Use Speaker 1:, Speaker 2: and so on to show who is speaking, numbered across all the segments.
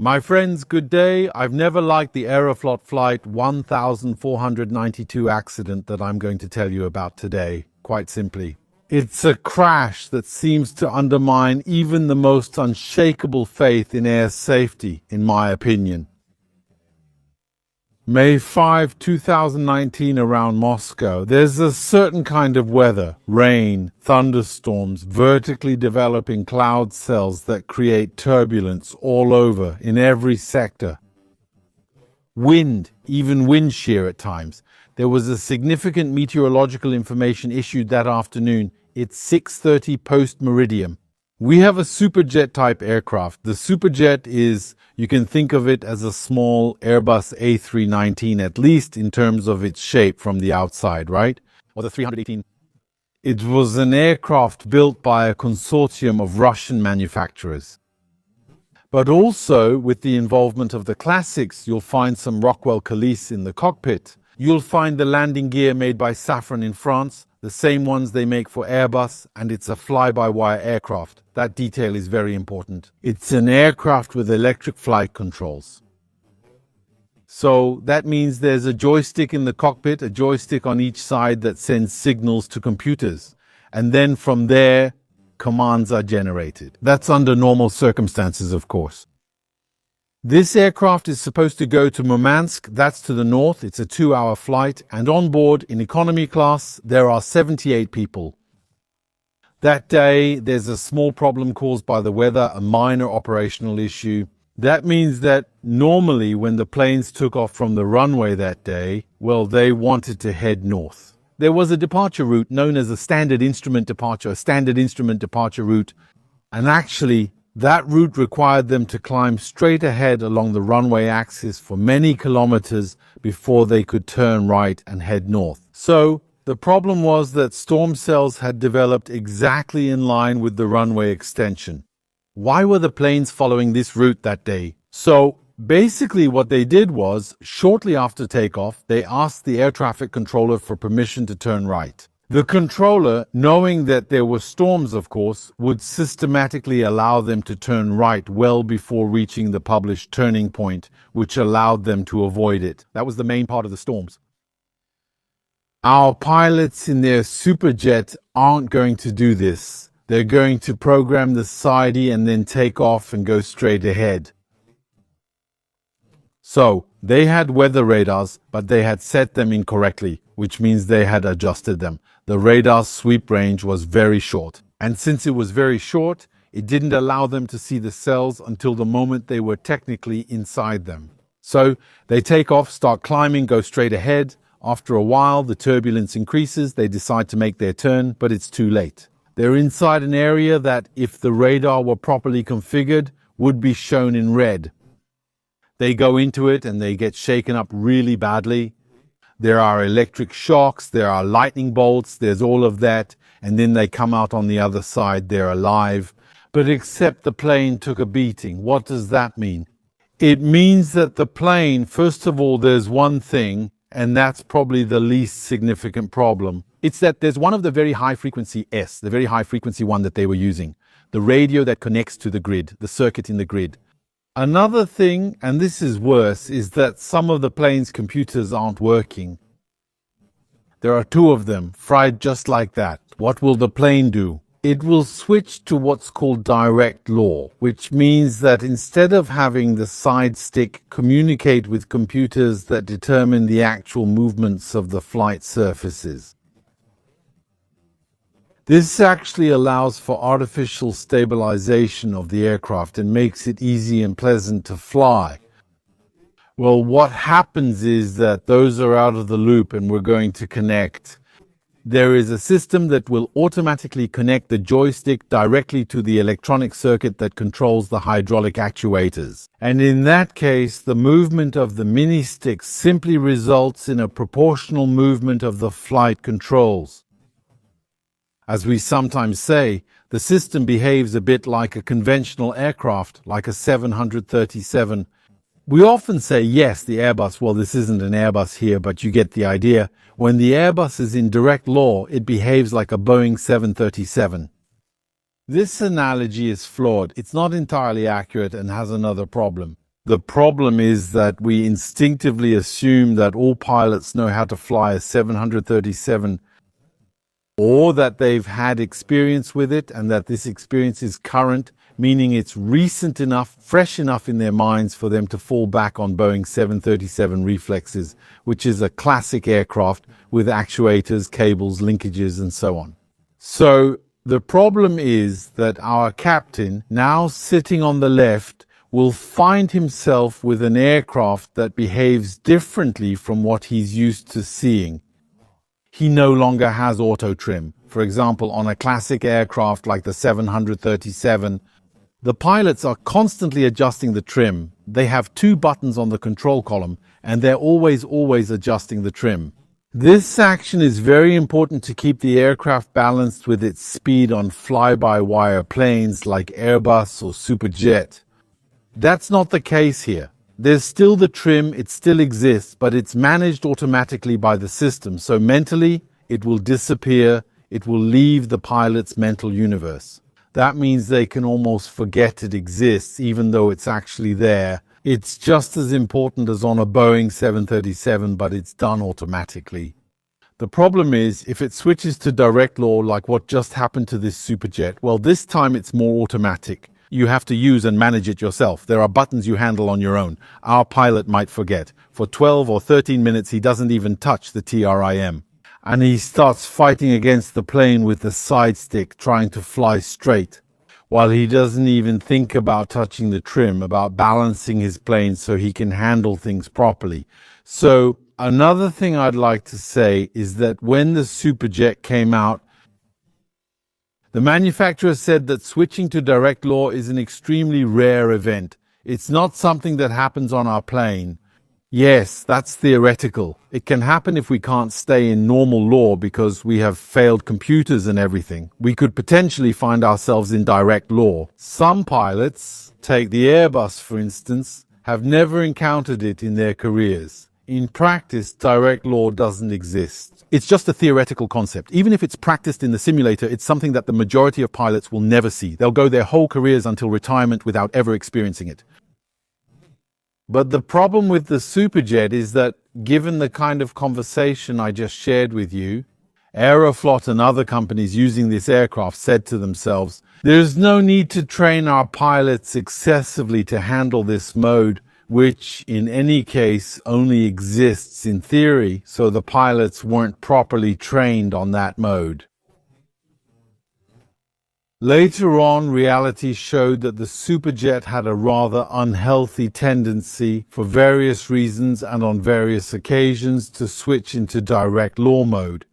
Speaker 1: My friends, good day. I've never liked the Aeroflot Flight 1492 accident that I'm going to tell you about today, quite simply. It's a crash that seems to undermine even the most unshakable faith in air safety, in my opinion. May 5, 2019, around Moscow, there's a certain kind of weather, rain, thunderstorms, vertically developing cloud cells that create turbulence all over, in every sector. Wind, even wind shear at times. There was a significant meteorological information issued that afternoon. It's 6:30 post-meridian. We have a Superjet type aircraft. The Superjet is, you can think of it as a small Airbus A319, at least in terms of its shape from the outside, right? Or the 318. It was an aircraft built by a consortium of Russian manufacturers. But also, with the involvement of the classics, you'll find some Rockwell Coulisse in the cockpit. You'll find the landing gear made by Safran in France, the same ones they make for Airbus, and it's a fly-by-wire aircraft. That detail is very important. It's an aircraft with electric flight controls. So that means there's a joystick in the cockpit, a joystick on each side that sends signals to computers. And then from there, commands are generated. That's under normal circumstances, of course. This aircraft is supposed to go to Murmansk, that's to the north. It's a 2-hour flight, and on board, in economy class, there are 78 people. That day, there's a small problem caused by the weather, a minor operational issue. That means that normally when the planes took off from the runway that day, well, they wanted to head north. There was a departure route known as a standard instrument departure route, and actually, that route required them to climb straight ahead along the runway axis for many kilometers before they could turn right and head north. So, the problem was that storm cells had developed exactly in line with the runway extension. Why were the planes following this route that day? So, basically what they did was, shortly after takeoff, they asked the air traffic controller for permission to turn right. The controller, knowing that there were storms, of course, would systematically allow them to turn right well before reaching the published turning point, which allowed them to avoid it. That was the main part of the storms. Our pilots in their Superjet aren't going to do this. They're going to program the sidey and then take off and go straight ahead. So, they had weather radars, but they had set them incorrectly, which means they had adjusted them. The radar's sweep range was very short. And since it was very short, it didn't allow them to see the cells until the moment they were technically inside them. So, they take off, start climbing, go straight ahead. After a while, the turbulence increases, they decide to make their turn, but it's too late. They're inside an area that, if the radar were properly configured, would be shown in red. They go into it and they get shaken up really badly. There are electric shocks, there are lightning bolts, there's all of that, and then they come out on the other side, they're alive. But except the plane took a beating. What does that mean? It means that the plane, first of all, there's one thing, and that's probably the least significant problem. It's that there's one of the very high frequency the very high frequency one that they were using, the radio that connects to the grid, the circuit in the grid. Another thing, and this is worse, is that some of the plane's computers aren't working. There are 2 of them, fried just like that. What will the plane do? It will switch to what's called direct law, which means that instead of having the side stick communicate with computers that determine the actual movements of the flight surfaces, this actually allows for artificial stabilization of the aircraft and makes it easy and pleasant to fly. Well, what happens is that those are out of the loop and we're going to connect. There is a system that will automatically connect the joystick directly to the electronic circuit that controls the hydraulic actuators. And in that case, the movement of the mini stick simply results in a proportional movement of the flight controls. As we sometimes say, the system behaves a bit like a conventional aircraft, like a 737. We often say, yes, the Airbus, well, this isn't an Airbus here, but you get the idea. When the Airbus is in direct law, it behaves like a Boeing 737. This analogy is flawed. It's not entirely accurate and has another problem. The problem is that we instinctively assume that all pilots know how to fly a 737, or that they've had experience with it and that this experience is current, meaning it's recent enough, fresh enough in their minds for them to fall back on Boeing 737 reflexes, which is a classic aircraft with actuators, cables, linkages, and so on. So the problem is that our captain, now sitting on the left, will find himself with an aircraft that behaves differently from what he's used to seeing. He no longer has auto trim. For example, on a classic aircraft like the 737, the pilots are constantly adjusting the trim. They have 2 buttons on the control column, and they're always adjusting the trim. This action is very important to keep the aircraft balanced with its speed on fly-by-wire planes like Airbus or Superjet. That's not the case here. There's still the trim, it still exists, but it's managed automatically by the system, so mentally it will disappear, it will leave the pilot's mental universe. That means they can almost forget it exists, even though it's actually there. It's just as important as on a Boeing 737, but it's done automatically. The problem is, if it switches to direct law like what just happened to this Superjet, well, this time it's more automatic. You have to use and manage it yourself. There are buttons you handle on your own. Our pilot might forget. For 12 or 13 minutes, he doesn't even touch the TRIM. And he starts fighting against the plane with the side stick, trying to fly straight, while he doesn't even think about touching the trim, about balancing his plane so he can handle things properly. So another thing I'd like to say is that when the Superjet came out, the manufacturer said that switching to direct law is an extremely rare event. It's not something that happens on our plane. Yes, that's theoretical. It can happen if we can't stay in normal law because we have failed computers and everything. We could potentially find ourselves in direct law. Some pilots, take the Airbus for instance, have never encountered it in their careers. In practice, direct law doesn't exist. It's just a theoretical concept. Even if it's practiced in the simulator, it's something that the majority of pilots will never see. They'll go their whole careers until retirement without ever experiencing it. But the problem with the Superjet is that, given the kind of conversation I just shared with you, Aeroflot and other companies using this aircraft said to themselves, there's no need to train our pilots excessively to handle this mode, which in any case only exists in theory, so the pilots weren't properly trained on that mode. Later on, reality showed that the Superjet had a rather unhealthy tendency, for various reasons and on various occasions, to switch into direct law mode.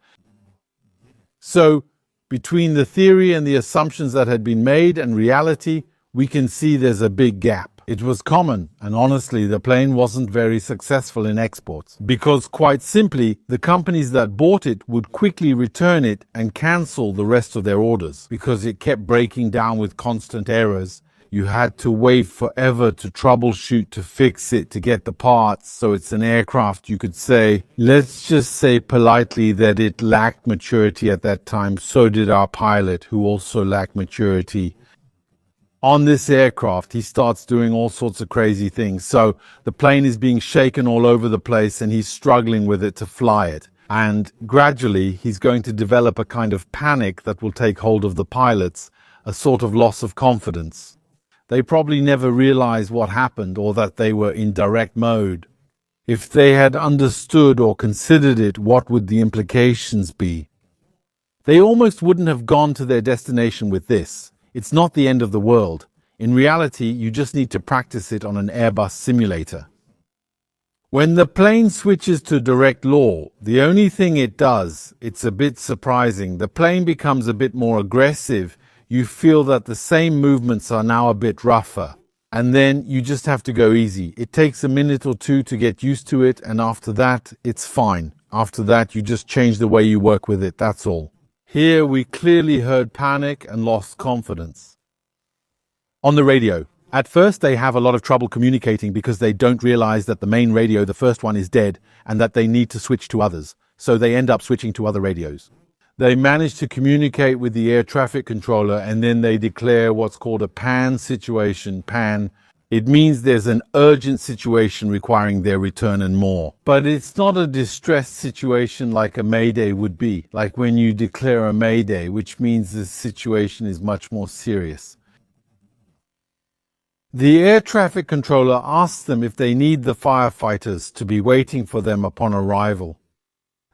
Speaker 1: So, between the theory and the assumptions that had been made and reality, we can see there's a big gap. It was common, and honestly, the plane wasn't very successful in exports. Because quite simply, the companies that bought it would quickly return it and cancel the rest of their orders. Because it kept breaking down with constant errors. You had to wait forever to troubleshoot, to fix it, to get the parts. So it's an aircraft, you could say, let's just say politely that it lacked maturity at that time. So did our pilot, who also lacked maturity. On this aircraft, he starts doing all sorts of crazy things. So the plane is being shaken all over the place and he's struggling with it to fly it. And gradually, he's going to develop a kind of panic that will take hold of the pilots, a sort of loss of confidence. They probably never realized what happened or that they were in direct mode. If they had understood or considered it, what would the implications be? They almost wouldn't have gone to their destination with this. It's not the end of the world. In reality, you just need to practice it on an Airbus simulator. When the plane switches to direct law, the only thing it does, it's a bit surprising. The plane becomes a bit more aggressive. You feel that the same movements are now a bit rougher. And then you just have to go easy. It takes a minute or two to get used to it, and after that, it's fine. After that, you just change the way you work with it, that's all. Here we clearly heard panic and lost confidence. On the radio, at first they have a lot of trouble communicating because they don't realize that the main radio, the first one, is dead and that they need to switch to others, so they end up switching to other radios. They manage to communicate with the air traffic controller and then they declare what's called a PAN situation, PAN, It means there's an urgent situation requiring their return and more. But it's not a distressed situation like a mayday would be, like when you declare a mayday, which means the situation is much more serious. The air traffic controller asks them if they need the firefighters to be waiting for them upon arrival.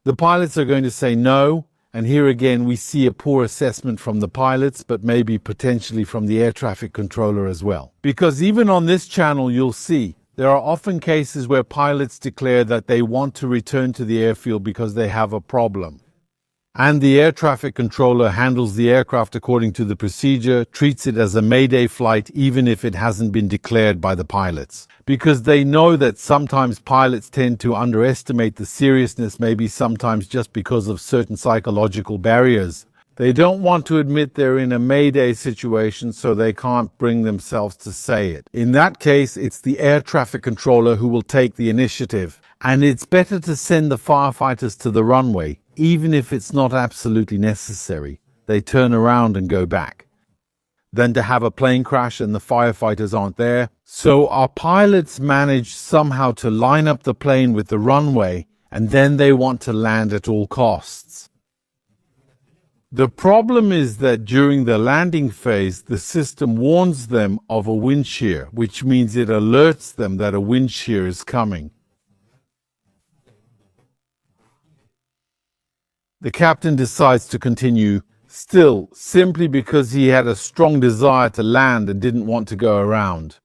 Speaker 1: The pilots are going to say no, and here again we see a poor assessment from the pilots, but maybe potentially from the air traffic controller as well. Because even on this channel you'll see there are often cases where pilots declare that they want to return to the airfield because they have a problem. And the air traffic controller handles the aircraft according to the procedure, treats it as a mayday flight even if it hasn't been declared by the pilots. Because they know that sometimes pilots tend to underestimate the seriousness, maybe sometimes just because of certain psychological barriers. They don't want to admit they're in a mayday situation, so they can't bring themselves to say it. In that case, it's the air traffic controller who will take the initiative. And it's better to send the firefighters to the runway, even if it's not absolutely necessary. They turn around and go back, than to have a plane crash and the firefighters aren't there. So our pilots manage somehow to line up the plane with the runway, and then they want to land at all costs. The problem is that during the landing phase, the system warns them of a wind shear, which means it alerts them that a wind shear is coming. The captain decides to continue still, simply because he had a strong desire to land and didn't want to go around.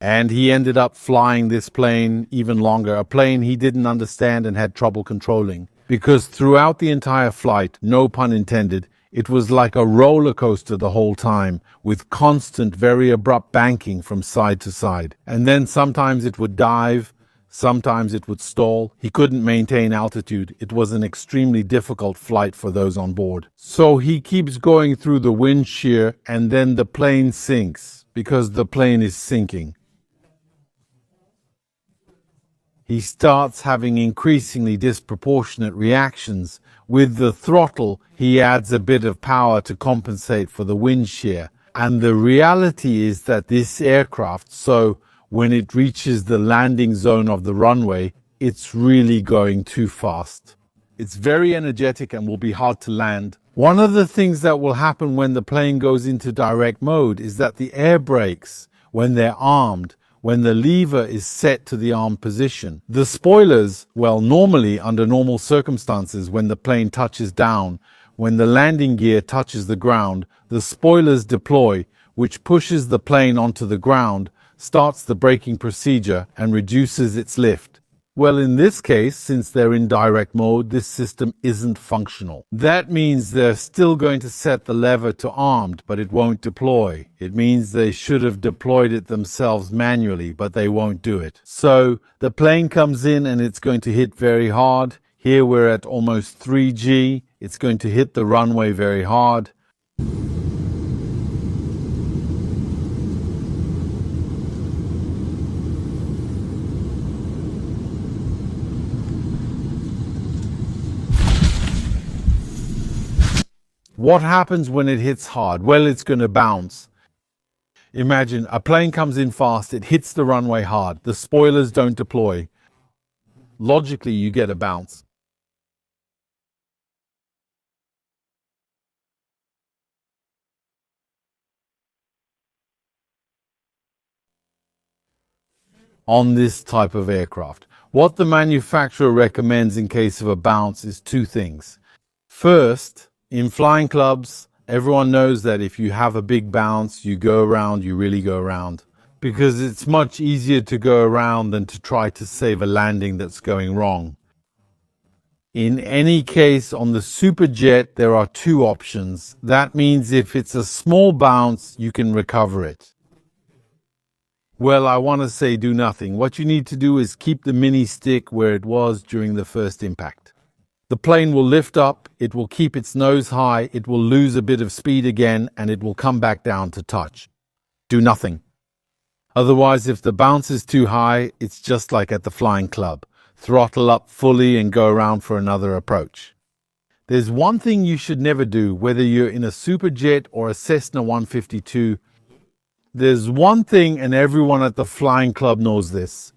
Speaker 1: And he ended up flying this plane even longer, a plane he didn't understand and had trouble controlling. Because throughout the entire flight, no pun intended, it was like a roller coaster the whole time, with constant, very abrupt banking from side to side. And then sometimes it would dive, sometimes it would stall. He couldn't maintain altitude. It was an extremely difficult flight for those on board. So he keeps going through the wind shear, and then the plane sinks, because the plane is sinking. He starts having increasingly disproportionate reactions. With the throttle, he adds a bit of power to compensate for the wind shear. And the reality is that this aircraft, so when it reaches the landing zone of the runway, it's really going too fast. It's very energetic and will be hard to land. One of the things that will happen when the plane goes into direct mode is that the air brakes, when they're armed, when the lever is set to the armed position, the spoilers, well, normally under normal circumstances, when the plane touches down, when the landing gear touches the ground, the spoilers deploy, which pushes the plane onto the ground, starts the braking procedure and reduces its lift. Well, in this case, since they're in direct mode, this system isn't functional. That means they're still going to set the lever to armed, but it won't deploy. It means they should have deployed it themselves manually, but they won't do it. So the plane comes in and it's going to hit very hard. Here we're at almost 3G. It's going to hit the runway very hard. What happens when it hits hard? Well, it's going to bounce. Imagine a plane comes in fast, it hits the runway hard, the spoilers don't deploy. Logically, you get a bounce. On this type of aircraft, what the manufacturer recommends in case of a bounce is two things. First, in flying clubs, everyone knows that if you have a big bounce, you go around, you really go around. Because it's much easier to go around than to try to save a landing that's going wrong. In any case, on the Superjet, there are two options. That means if it's a small bounce, you can recover it. Well, I want to say do nothing. What you need to do is keep the mini stick where it was during the first impact. The plane will lift up, it will keep its nose high, it will lose a bit of speed again, and it will come back down to touch. Do nothing. Otherwise, if the bounce is too high, it's just like at the flying club. Throttle up fully and go around for another approach. There's one thing you should never do, whether you're in a Superjet or a Cessna 152. There's one thing, and everyone at the flying club knows this.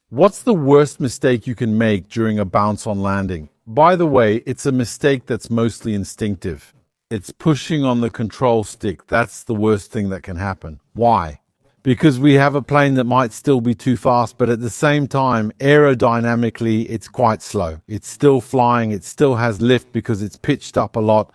Speaker 1: What's the worst mistake you can make during a bounce on landing? By the way, it's a mistake that's mostly instinctive. It's pushing on the control stick. That's the worst thing that can happen. Why? Because we have a plane that might still be too fast, but at the same time, aerodynamically, it's quite slow. It's still flying. It still has lift because it's pitched up a lot.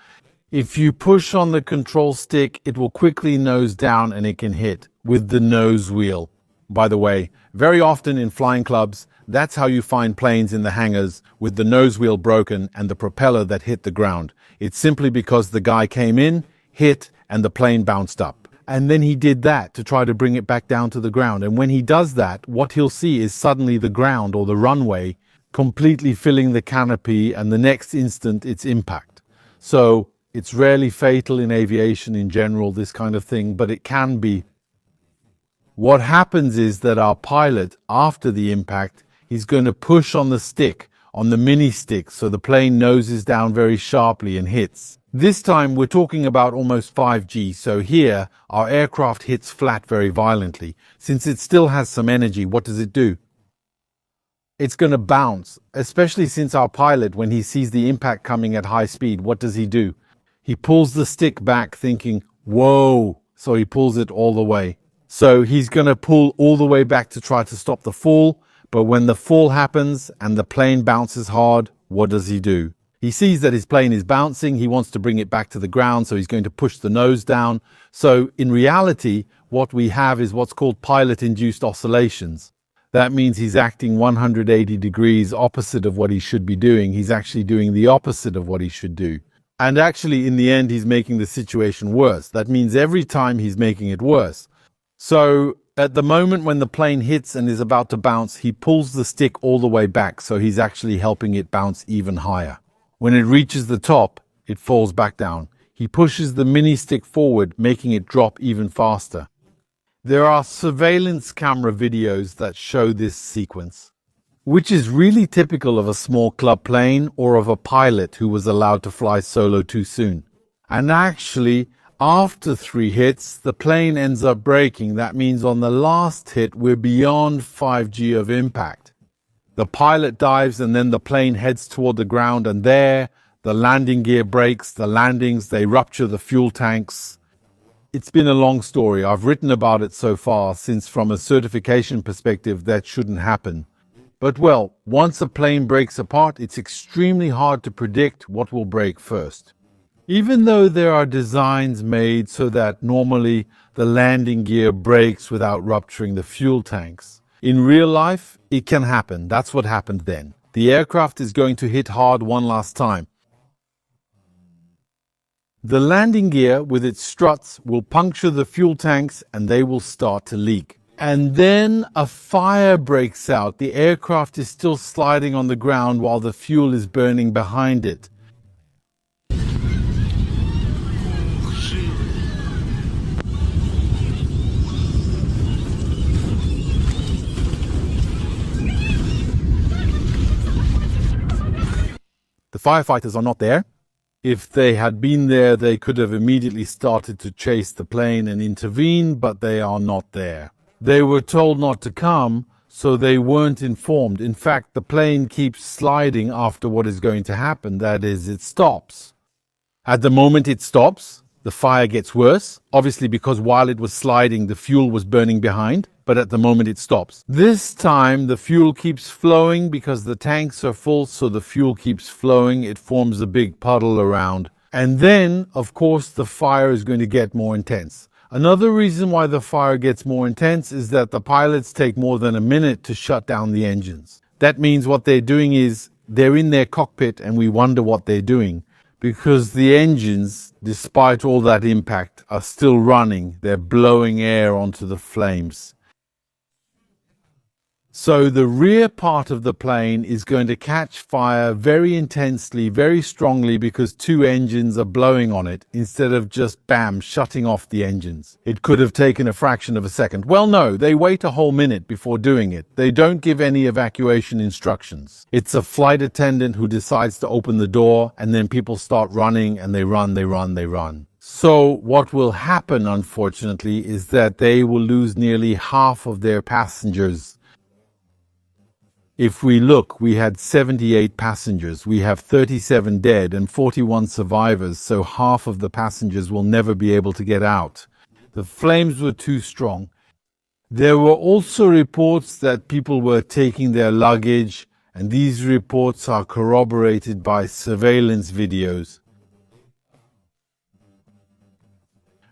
Speaker 1: If you push on the control stick, it will quickly nose down and it can hit with the nose wheel. By the way, very often in flying clubs, that's how you find planes in the hangars with the nose wheel broken and the propeller that hit the ground. It's simply because the guy came in, hit, and the plane bounced up. And then he did that to try to bring it back down to the ground. And when he does that, what he'll see is suddenly the ground or the runway completely filling the canopy, and the next instant it's impact. So it's rarely fatal in aviation in general, this kind of thing, but it can be. What happens is that our pilot, after the impact, he's going to push on the stick, on the mini stick, so the plane noses down very sharply and hits. This time we're talking about almost 5G, so here our aircraft hits flat very violently. Since it still has some energy, what does it do? It's going to bounce, especially since our pilot, when he sees the impact coming at high speed, what does he do? He pulls the stick back thinking, whoa, so he pulls it all the way. So he's going to pull all the way back to try to stop the fall, but when the fall happens and the plane bounces hard, what does he do? He sees that his plane is bouncing, he wants to bring it back to the ground, so he's going to push the nose down. So in reality, what we have is what's called pilot-induced oscillations. That means he's acting 180 degrees opposite of what he should be doing. He's actually doing the opposite of what he should do. And actually, in the end, he's making the situation worse. That means every time he's making it worse. So at the moment when the plane hits and is about to bounce, he pulls the stick all the way back, so he's actually helping it bounce even higher. When it reaches the top, it falls back down. He pushes the mini stick forward, making it drop even faster. There are surveillance camera videos that show this sequence, which is really typical of a small club plane or of a pilot who was allowed to fly solo too soon. And actually, after 3 hits, the plane ends up braking. That means on the last hit, we're beyond 5G of impact. The pilot dives and then the plane heads toward the ground, and there, the landing gear breaks, the landings, they rupture the fuel tanks. It's been a long story. I've written about it so far, since from a certification perspective, that shouldn't happen. But well, once a plane breaks apart, it's extremely hard to predict what will break first. Even though there are designs made so that normally the landing gear breaks without rupturing the fuel tanks, in real life, it can happen. That's what happened then. The aircraft is going to hit hard one last time. The landing gear with its struts will puncture the fuel tanks and they will start to leak. And then a fire breaks out. The aircraft is still sliding on the ground while the fuel is burning behind it. The firefighters are not there. If they had been there, they could have immediately started to chase the plane and intervene, but they are not there. They were told not to come, so they weren't informed. In fact, the plane keeps sliding after what is going to happen. That is, it stops. At the moment it stops, the fire gets worse, obviously because while it was sliding, the fuel was burning behind. But at the moment it stops. This time the fuel keeps flowing because the tanks are full, so the fuel keeps flowing. It forms a big puddle around. And then, of course, the fire is going to get more intense. Another reason why the fire gets more intense is that the pilots take more than a minute to shut down the engines. That means what they're doing is they're in their cockpit and we wonder what they're doing, because the engines, despite all that impact, are still running. They're blowing air onto the flames. So the rear part of the plane is going to catch fire very intensely, very strongly, because 2 engines are blowing on it instead of just bam, shutting off the engines. It could have taken a fraction of a second. Well, no, they wait a whole minute before doing it. They don't give any evacuation instructions. It's a flight attendant who decides to open the door, and then people start running and they run. So what will happen, unfortunately, is that they will lose nearly half of their passengers. If we look, we had 78 passengers. We have 37 dead and 41 survivors, so half of the passengers will never be able to get out. The flames were too strong. There were also reports that people were taking their luggage, and these reports are corroborated by surveillance videos.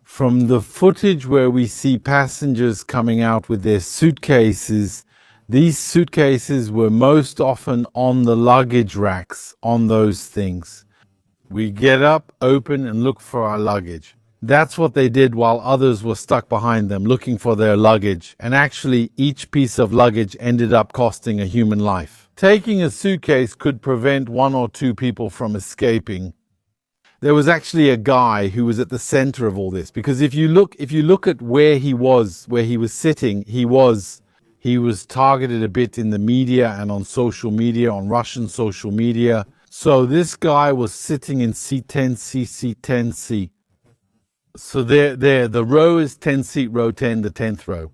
Speaker 1: From the footage where we see passengers coming out with their suitcases, these suitcases were most often on the luggage racks on those things. We get up, open, and look for our luggage. That's what they did while others were stuck behind them looking for their luggage, and actually each piece of luggage ended up costing a human life. Taking a suitcase could prevent one or two people from escaping. There was actually a guy who was at the center of all this, because if you look at where he was sitting, he was targeted a bit in the media and on social media, on Russian social media. So this guy was sitting in seat 10C, seat 10C. So there, the row is 10 seat, row 10, the 10th row.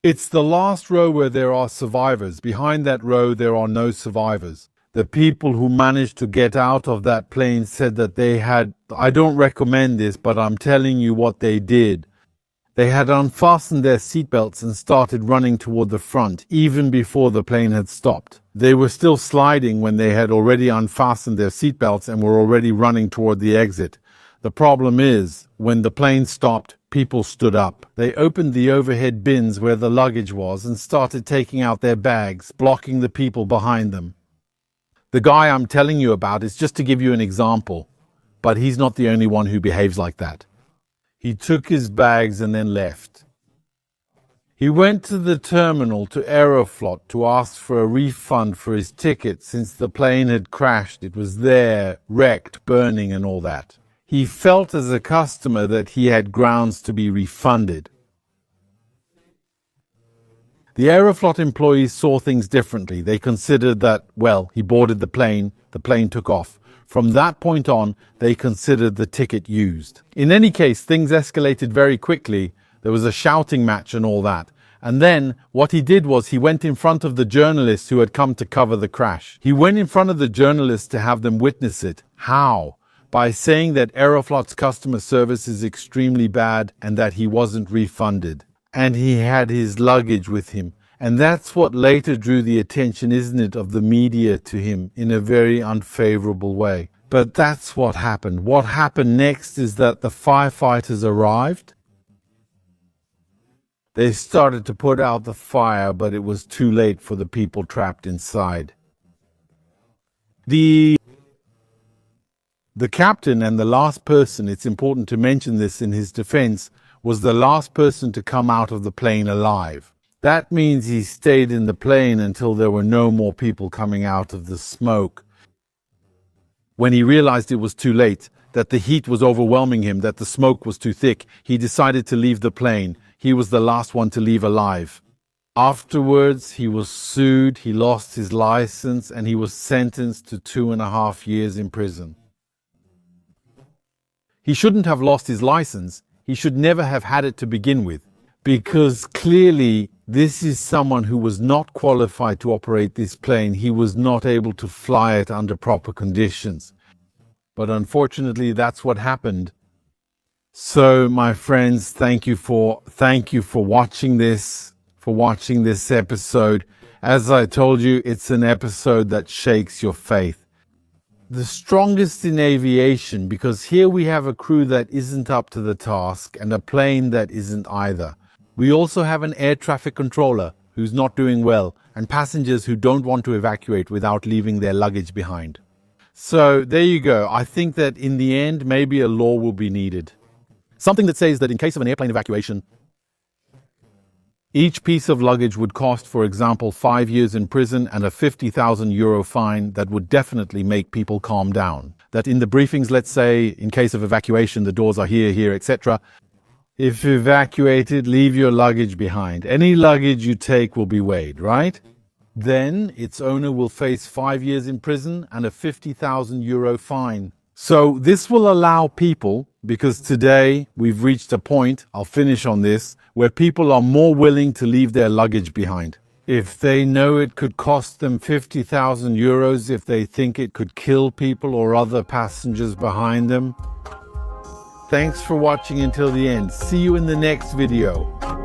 Speaker 1: It's the last row where there are survivors. Behind that row, there are no survivors. The people who managed to get out of that plane said that they had, I don't recommend this, but I'm telling you what they did. They had unfastened their seatbelts and started running toward the front, even before the plane had stopped. They were still sliding when they had already unfastened their seatbelts and were already running toward the exit. The problem is, when the plane stopped, people stood up. They opened the overhead bins where the luggage was and started taking out their bags, blocking the people behind them. The guy I'm telling you about is just to give you an example, but he's not the only one who behaves like that. He took his bags and then left. He went to the terminal to Aeroflot to ask for a refund for his ticket since the plane had crashed. It was there, wrecked, burning and all that. He felt as a customer that he had grounds to be refunded. The Aeroflot employees saw things differently. They considered that, well, he boarded the plane took off. From that point on, they considered the ticket used. In any case, things escalated very quickly. There was a shouting match and all that. And then what he did was he went in front of the journalists who had come to cover the crash. He went in front of the journalists to have them witness it. How? By saying that Aeroflot's customer service is extremely bad and that he wasn't refunded. And he had his luggage with him. And that's what later drew the attention, isn't it, of the media to him in a very unfavorable way. But that's what happened. What happened next is that the firefighters arrived. They started to put out the fire, but it was too late for the people trapped inside. The captain and the last person, it's important to mention this in his defense, was the last person to come out of the plane alive. That means he stayed in the plane until there were no more people coming out of the smoke. When he realized it was too late, that the heat was overwhelming him, that the smoke was too thick, he decided to leave the plane. He was the last one to leave alive. Afterwards, he was sued, he lost his license, and he was sentenced to 2.5 years in prison. He shouldn't have lost his license. He should never have had it to begin with, because clearly this is someone who was not qualified to operate this plane. He was not able to fly it under proper conditions. But unfortunately, that's what happened. So, my friends, thank you for watching this, episode. As I told you, it's an episode that shakes your faith. The strongest in aviation, because here we have a crew that isn't up to the task and a plane that isn't either. We also have an air traffic controller who's not doing well and passengers who don't want to evacuate without leaving their luggage behind. So there you go. I think that in the end, maybe a law will be needed. Something that says that in case of an airplane evacuation, each piece of luggage would cost, for example, 5 years in prison and a €50,000 fine. That would definitely make people calm down. That in the briefings, let's say, in case of evacuation, the doors are here, etc. If evacuated, leave your luggage behind. Any luggage you take will be weighed, right? Then its owner will face 5 years in prison and a €50,000 fine. So this will allow people, because today we've reached a point, I'll finish on this, where people are more willing to leave their luggage behind. If they know it could cost them 50,000 euros, if they think it could kill people or other passengers behind them. Thanks for watching until the end. See you in the next video.